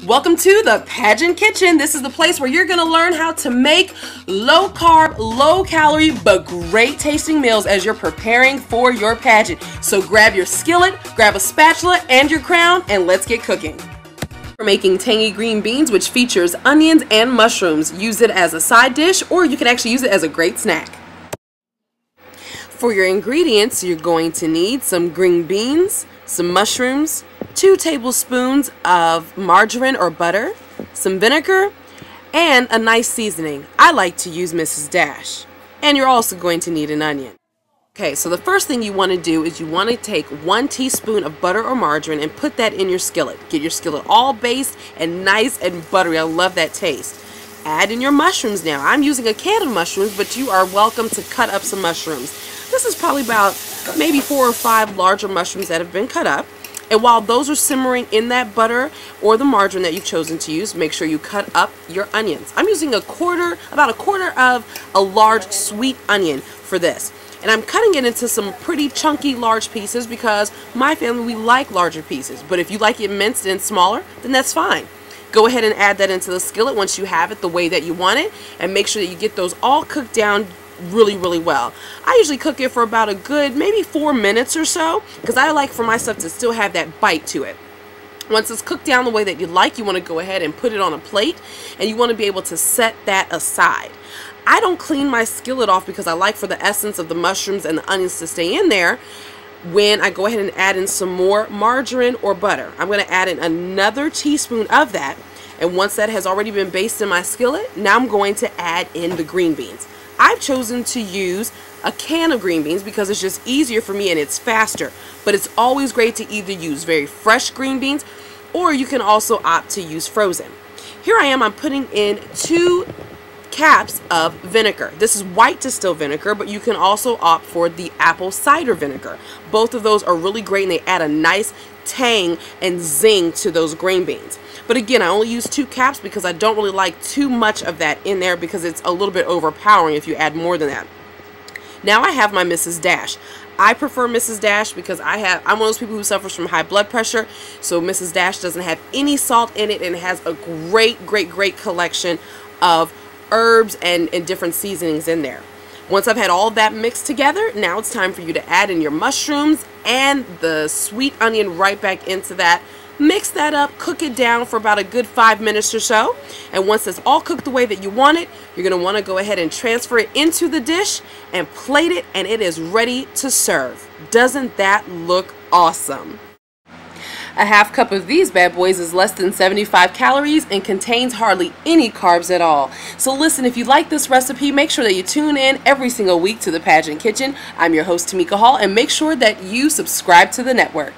Welcome to the Pageant Kitchen. This is the place where you're going to learn how to make low carb, low calorie, but great tasting meals as you're preparing for your pageant. So grab your skillet, grab a spatula and your crown, and let's get cooking. We're making tangy green beans, which features onions and mushrooms. Use it as a side dish, or you can actually use it as a great snack. For your ingredients, you're going to need some green beans, some mushrooms, 2 tablespoons of margarine or butter, some vinegar, and a nice seasoning. I like to use Mrs. Dash. And you're also going to need an onion. Okay, so the first thing you want to do is you want to take 1 teaspoon of butter or margarine and put that in your skillet. Get your skillet all basted and nice and buttery. I love that taste. Add in your mushrooms now. I'm using a can of mushrooms, but you are welcome to cut up some mushrooms. This is probably about maybe 4 or 5 larger mushrooms that have been cut up. And while those are simmering in that butter or the margarine that you've chosen to use, make sure you cut up your onions. I'm using about a quarter of a large sweet onion for this. And I'm cutting it into some pretty chunky large pieces because my family, we like larger pieces. But if you like it minced and smaller, then that's fine. Go ahead and add that into the skillet once you have it the way that you want it, and make sure that you get those all cooked down really well. I usually cook it for about a good maybe 4 minutes or so because I like for my stuff to still have that bite to it. Once it's cooked down the way that you like, you want to go ahead and put it on a plate, and you want to be able to set that aside. I don't clean my skillet off because I like for the essence of the mushrooms and the onions to stay in there. When I go ahead and add in some more margarine or butter, I'm going to add in another teaspoon of that, and once that has already been basted in my skillet, now I'm going to add in the green beans. I've chosen to use a can of green beans because it's just easier for me and it's faster, but it's always great to either use very fresh green beans, or you can also opt to use frozen. Here I am, I'm putting in 2 caps of vinegar. This is white distilled vinegar, but you can also opt for the apple cider vinegar. Both of those are really great and they add a nice tang and zing to those green beans. But again, I only use 2 caps because I don't really like too much of that in there because it's a little bit overpowering if you add more than that. Now I have my Mrs. Dash. I prefer Mrs. Dash because I'm one of those people who suffers from high blood pressure, so Mrs. Dash doesn't have any salt in it and it has a great collection of herbs and different seasonings in there. Once I've had all that mixed together, now it's time for you to add in your mushrooms and the sweet onion right back into that. Mix that up, cook it down for about a good 5 minutes or so, and once it's all cooked the way that you want it, you're going to want to go ahead and transfer it into the dish and plate it, and it is ready to serve. Doesn't that look awesome? A half cup of these bad boys is less than 75 calories and contains hardly any carbs at all. So listen, if you like this recipe, make sure that you tune in every single week to the Pageant Kitchen. I'm your host, Tamika Hall, and make sure that you subscribe to the network.